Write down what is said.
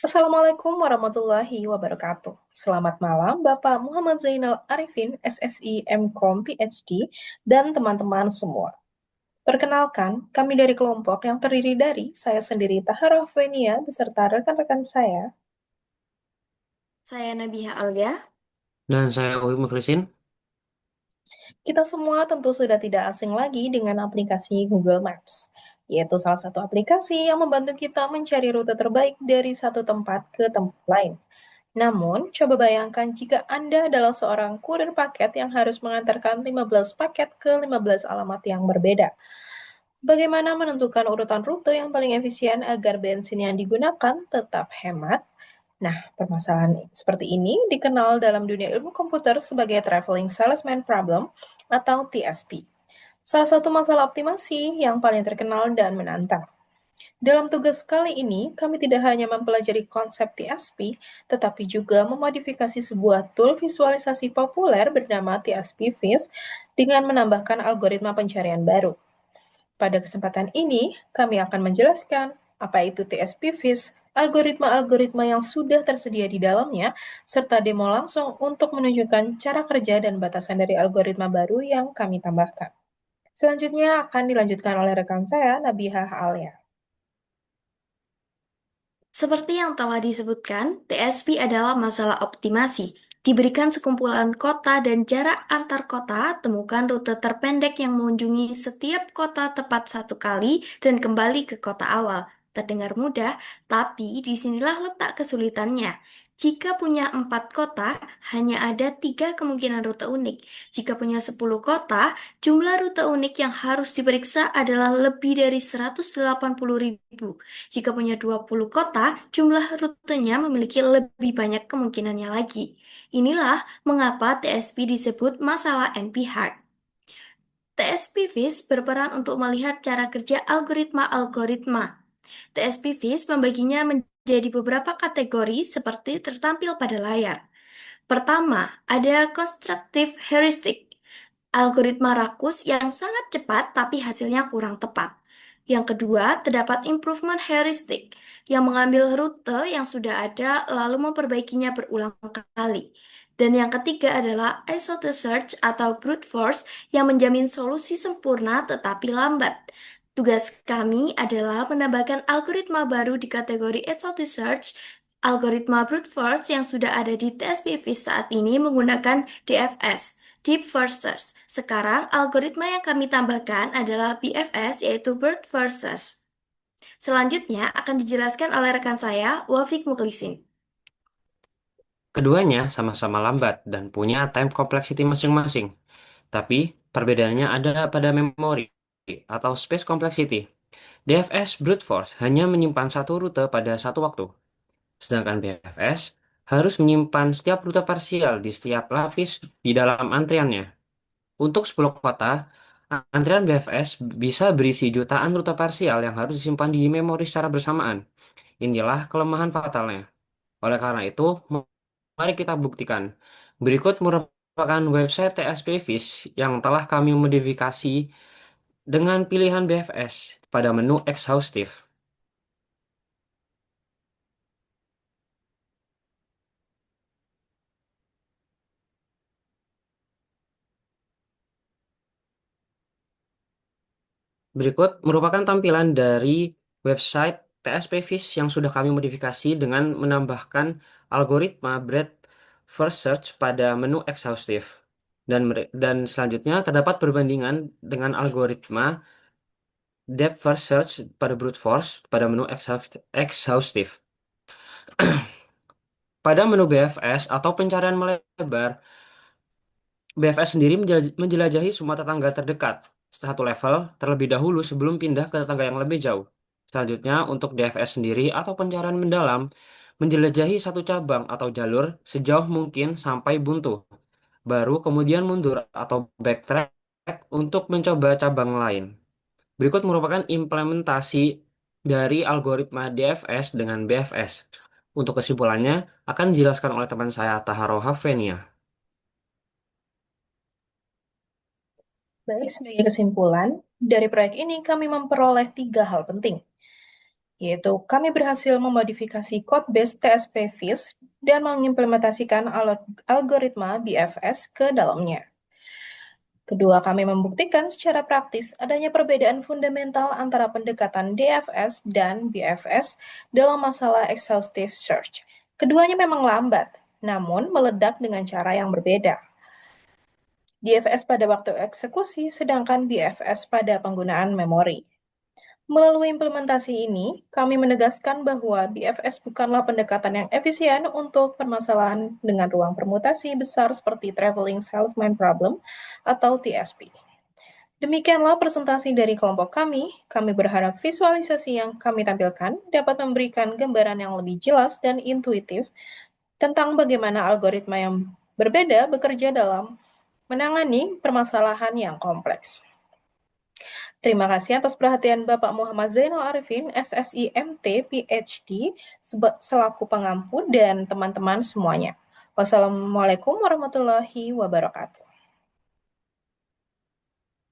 Assalamualaikum warahmatullahi wabarakatuh. Selamat malam Bapak Muhammad Zainal Arifin, SSI MKOM PhD, dan teman-teman semua. Perkenalkan, kami dari kelompok yang terdiri dari saya sendiri Tahara Fenia beserta rekan-rekan saya. Saya Nabiha Alia. Dan saya Uwi Mukrisin. Kita semua tentu sudah tidak asing lagi dengan aplikasi Google Maps, yaitu salah satu aplikasi yang membantu kita mencari rute terbaik dari satu tempat ke tempat lain. Namun, coba bayangkan jika Anda adalah seorang kurir paket yang harus mengantarkan 15 paket ke 15 alamat yang berbeda. Bagaimana menentukan urutan rute yang paling efisien agar bensin yang digunakan tetap hemat? Nah, permasalahan seperti ini dikenal dalam dunia ilmu komputer sebagai Traveling Salesman Problem atau TSP. Salah satu masalah optimasi yang paling terkenal dan menantang. Dalam tugas kali ini, kami tidak hanya mempelajari konsep TSP, tetapi juga memodifikasi sebuah tool visualisasi populer bernama TSP Viz dengan menambahkan algoritma pencarian baru. Pada kesempatan ini, kami akan menjelaskan apa itu TSP Viz, algoritma-algoritma yang sudah tersedia di dalamnya, serta demo langsung untuk menunjukkan cara kerja dan batasan dari algoritma baru yang kami tambahkan. Selanjutnya akan dilanjutkan oleh rekan saya, Nabiha Alia. Seperti yang telah disebutkan, TSP adalah masalah optimasi. Diberikan sekumpulan kota dan jarak antar kota, temukan rute terpendek yang mengunjungi setiap kota tepat satu kali dan kembali ke kota awal. Terdengar mudah, tapi disinilah letak kesulitannya. Jika punya 4 kota, hanya ada 3 kemungkinan rute unik. Jika punya 10 kota, jumlah rute unik yang harus diperiksa adalah lebih dari 180.000. Jika punya 20 kota, jumlah rutenya memiliki lebih banyak kemungkinannya lagi. Inilah mengapa TSP disebut masalah NP-hard. TSP-Viz berperan untuk melihat cara kerja algoritma-algoritma. TSP-Viz membaginya menjadi beberapa kategori seperti tertampil pada layar. Pertama, ada constructive heuristic, algoritma rakus yang sangat cepat tapi hasilnya kurang tepat. Yang kedua, terdapat improvement heuristic, yang mengambil rute yang sudah ada lalu memperbaikinya berulang kali. Dan yang ketiga adalah esoteric atau brute force yang menjamin solusi sempurna tetapi lambat. Tugas kami adalah menambahkan algoritma baru di kategori esoteric. Algoritma brute force yang sudah ada di TSP-Viz saat ini menggunakan DFS, Deep First Search. Sekarang, algoritma yang kami tambahkan adalah BFS, yaitu Brute First Search. Selanjutnya akan dijelaskan oleh rekan saya, Wafik Muklisin. Keduanya sama-sama lambat dan punya time complexity masing-masing. Tapi perbedaannya ada pada memori atau space complexity. DFS brute force hanya menyimpan satu rute pada satu waktu, sedangkan BFS harus menyimpan setiap rute parsial di setiap lapis di dalam antriannya. Untuk 10 kota, antrian BFS bisa berisi jutaan rute parsial yang harus disimpan di memori secara bersamaan. Inilah kelemahan fatalnya. Oleh karena itu, mari kita buktikan. Berikut merupakan website TSP Viz yang telah kami modifikasi dengan pilihan BFS pada menu exhaustive. Berikut merupakan tampilan dari website TSP Viz yang sudah kami modifikasi dengan menambahkan algoritma breadth first search pada menu exhaustive. Dan selanjutnya terdapat perbandingan dengan algoritma depth first search pada brute force pada menu exhaustive. Pada menu BFS atau pencarian melebar, BFS sendiri menjelajahi semua tetangga terdekat satu level terlebih dahulu sebelum pindah ke tetangga yang lebih jauh. Selanjutnya, untuk DFS sendiri atau pencarian mendalam, menjelajahi satu cabang atau jalur sejauh mungkin sampai buntu. Baru kemudian mundur atau backtrack untuk mencoba cabang lain. Berikut merupakan implementasi dari algoritma DFS dengan BFS. Untuk kesimpulannya, akan dijelaskan oleh teman saya Taharo Hafenia. Baik, sebagai kesimpulan, dari proyek ini kami memperoleh tiga hal penting. yaitu kami berhasil memodifikasi code base TSP FIS dan mengimplementasikan algoritma BFS ke dalamnya. Kedua, kami membuktikan secara praktis adanya perbedaan fundamental antara pendekatan DFS dan BFS dalam masalah exhaustive search. Keduanya memang lambat, namun meledak dengan cara yang berbeda. DFS pada waktu eksekusi, sedangkan BFS pada penggunaan memori. Melalui implementasi ini, kami menegaskan bahwa BFS bukanlah pendekatan yang efisien untuk permasalahan dengan ruang permutasi besar seperti Traveling Salesman Problem atau TSP. Demikianlah presentasi dari kelompok kami. Kami berharap visualisasi yang kami tampilkan dapat memberikan gambaran yang lebih jelas dan intuitif tentang bagaimana algoritma yang berbeda bekerja dalam menangani permasalahan yang kompleks. Terima kasih atas perhatian Bapak Muhammad Zainal Arifin, SSI MT, PhD, selaku pengampu dan teman-teman semuanya. Wassalamualaikum warahmatullahi wabarakatuh.